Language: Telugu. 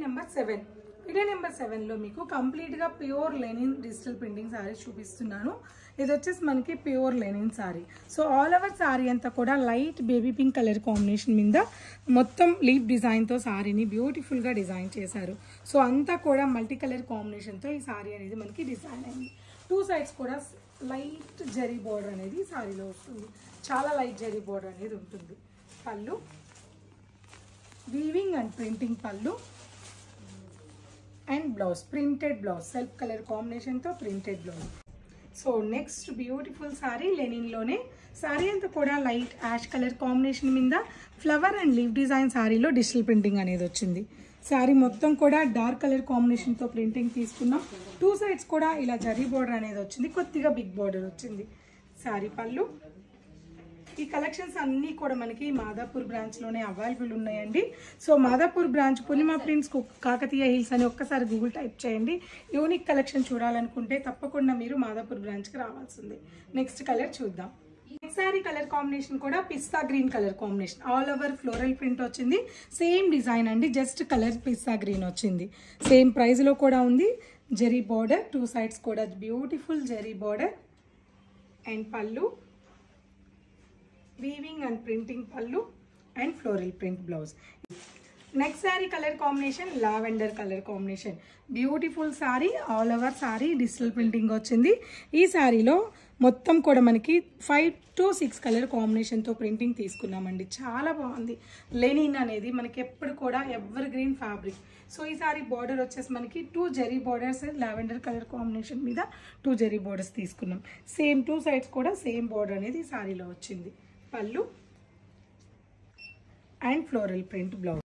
నెంబర్ 7. వీడియో నెంబర్ 7 లో మీకు కంప్లీట్ గా pure linen digital printing sorry చూపిస్తున్నాను. ఇది వచ్చేసి మనకి pure linen sorry. So all over sorry అంతా కూడా light baby pink colour combination మీద మొత్తం లీఫ్ డిజైన్ తో సారీని బ్యూటిఫుల్ గా డిజైన్ చేశారు. సో అంతా కూడా మల్టీ కలర్ కాంబినేషన్ తో ఈ సారీ అనేది మనకి డిజైన్ అయింది. టూ సైడ్స్ కూడా లైట్ జరీ బోర్డర్ అనేది సారీలో వస్తుంది. చాలా లైట్ జరీ బోర్డర్ అనేది ఉంటుంది. పళ్ళు వీవింగ్ అండ్ ప్రింటింగ్ పళ్ళు and blouse printed blouse self colour combination తో printed blouse. So next beautiful sari linen లోనే సారీ అంతా కూడా లైట్ యాష్ కలర్ కాంబినేషన్ మీద ఫ్లవర్ అండ్ లీవ్ డిజైన్ సారీలో డిజిటల్ ప్రింటింగ్ అనేది వచ్చింది. సారీ మొత్తం కూడా డార్క్ కలర్ కాంబినేషన్ తో ప్రింటింగ్ తీసుకున్నాం. టూ సైడ్స్ కూడా ఇలా జరీ బోర్డర్ అనేది వచ్చింది. కొద్దిగా బిగ్ బోర్డర్ వచ్చింది. సారీ పళ్ళు. ఈ కలెక్షన్స్ అన్నీ కూడా మనకి మాదాపూర్ బ్రాంచ్ లోనే అవైలబుల్ ఉన్నాయండి. So Madhapur branch Poornima prints Kakatiya hills అని ఒక్కసారి గూగుల్ టైప్ చేయండి. యూనిక్ కలెక్షన్ చూడాలనుకుంటే తప్పకుండా మీరు మాదాపూర్ బ్రాంచ్ కి రావాల్సిందే. నెక్స్ట్ కలర్ చూద్దాం. నెక్స్ట్ సారీ కలర్ కాంబినేషన్ కూడా pista green colour combination all over floral print వచ్చింది. సేమ్ డిజైన్ అండి, జస్ట్ కలర్ పిస్తా గ్రీన్ వచ్చింది. సేమ్ ప్రైస్ లో కూడా ఉంది. జరీ బోర్డర్ టూ సైడ్స్ కూడా బ్యూటిఫుల్ జరీ బోర్డర్ అండ్ పళ్ళు వీవింగ్ అండ్ ప్రింటింగ్ పళ్ళు and floral print blouse. Next sari colour combination lavender colour combination beautiful sorry all over sorry digital printing వచ్చింది. ఈ సారీలో మొత్తం కూడా మనకి 5 to 6 కలర్ కాంబినేషన్తో ప్రింటింగ్ తీసుకున్నామండి. చాలా బాగుంది. లెనిన్ అనేది మనకి ఎప్పుడు కూడా ఎవర్ గ్రీన్ ఫ్యాబ్రిక్. సో ఈ సారీ బార్డర్ వచ్చేసి మనకి 2 zari borders lavender colour combination మీద 2 జరీ బార్డర్స్ తీసుకున్నాం. సేమ్ టూ సైడ్స్ కూడా సేమ్ బార్డర్ అనేది ఈ సారీలో వచ్చింది. పళ్ళు అండ్ ఫ్లోరల్ ప్రింట్ బ్లౌజ్.